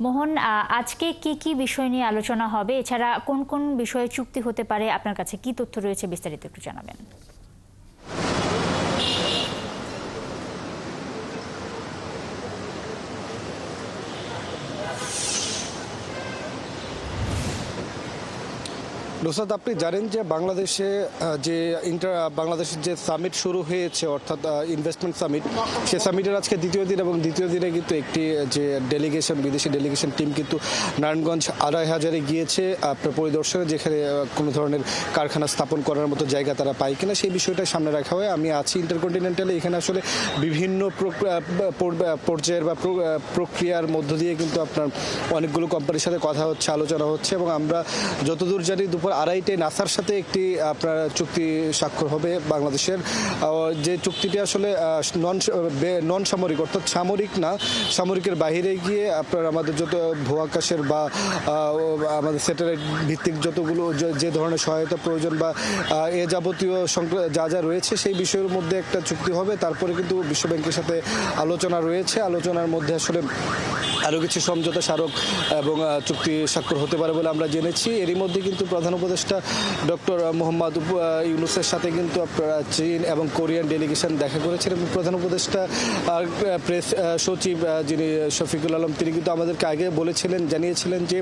মোহন, আজকে কি কি বিষয় নিয়ে আলোচনা হবে, এছাড়া কোন কোন বিষয়ে চুক্তি হতে পারে, আপনার কাছে কি তথ্য রয়েছে বিস্তারিত একটু জানাবেন। নুসরাত, আপনি জানেন যে বাংলাদেশের যে সামিট শুরু হয়েছে, অর্থাৎ ইনভেস্টমেন্ট সামিট, সে সামিটের আজকে দ্বিতীয় দিন এবং দ্বিতীয় দিনে কিন্তু একটি যে বিদেশি ডেলিগেশন টিম কিন্তু নারায়ণগঞ্জ ২৫০০ গিয়েছে আপনার পরিদর্শনে, যেখানে কোনো ধরনের কারখানা স্থাপন করার মতো জায়গা তারা পায় কিনা সেই বিষয়টা সামনে রাখা হয়। আমি আছি ইন্টারকন্টিনেন্টালে, এখানে আসলে বিভিন্ন পর্যায়ের বা প্রক্রিয়ার মধ্য দিয়ে কিন্তু আপনার অনেকগুলো কোম্পানির সাথে কথা হচ্ছে, আলোচনা হচ্ছে, এবং আমরা যতদূর জানি দুপুর ২:৩০টায় নাসার সাথে একটি আপনার চুক্তি স্বাক্ষর হবে বাংলাদেশের। যে চুক্তিটি আসলে নন সামরিক, অর্থাৎ সামরিক না, সামরিকের বাহিরে গিয়ে আপনার আমাদের যত ভূআকাশের বা আমাদের স্যাটেলাইট ভিত্তিক যতগুলো যে ধরনের সহায়তা প্রয়োজন বা এ যাবতীয় যা যা রয়েছে সেই বিষয়ের মধ্যে একটা চুক্তি হবে। তারপরে কিন্তু বিশ্বব্যাংকের সাথে আলোচনা রয়েছে, আলোচনার মধ্যে আসলে আরও কিছু সমঝোতা স্মারক এবং চুক্তি স্বাক্ষর হতে পারে বলে আমরা জেনেছি। এরই মধ্যে কিন্তু প্রধান উপদেষ্টা ডক্টর মোহাম্মদ ইউনূসের সাথে কিন্তু আপনারা চীন এবং কোরিয়ান ডেলিগেশন দেখা করেছেন, এবং প্রধান উপদেষ্টা প্রেস সচিব যিনি শফিকুল আলম, তিনি কিন্তু আমাদেরকে আগে জানিয়েছিলেন যে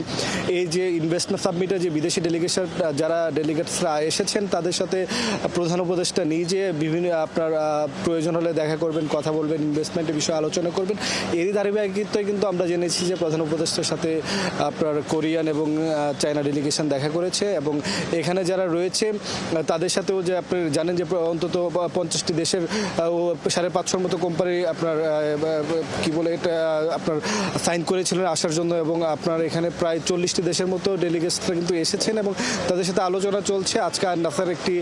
এই যে ইনভেস্টমেন্ট সাবমিটে যে বিদেশি ডেলিগেশন যারা ডেলিগেটসরা এসেছেন তাদের সাথে প্রধান উপদেষ্টা নিজে বিভিন্ন আপনার প্রয়োজন হলে দেখা করবেন, কথা বলবেন, ইনভেস্টমেন্টের বিষয়ে আলোচনা করবেন। এরই ধারাবাহিকতায় কিন্তু আমরা জেনেছি যে প্রধান উপদেষ্টার সাথে আপনার কোরিয়ান এবং চায়না ডেলিগেশন দেখা করেছে, এবং এখানে যারা রয়েছে তাদের সাথেও যে আপনি জানেন যে অন্তত ৫০টি দেশের ৫৫০র মতো কোম্পানি আপনার কি বলে এটা আপনার সাইন করেছিলেন আসার জন্য, এবং আপনার এখানে প্রায় ৪০টি দেশের মতো ডেলিগেটসরা কিন্তু এসেছেন এবং তাদের সাথে আলোচনা চলছে। আজকে নাসার একটি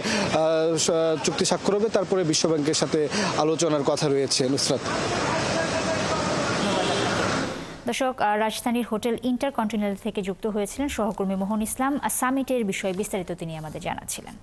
চুক্তি স্বাক্ষর হবে, তারপরে বিশ্বব্যাংকের সাথে আলোচনার কথা রয়েছে। নুসরাত। দর্শক, রাজধানীর হোটেল ইন্টারকন্টিনেন্টাল থেকে যুক্ত হয়েছিলেন সহকর্মী মোহন ইসলাম। সামিটের বিষয়ে বিস্তারিত তিনি আমাদের জানাচ্ছিলেন।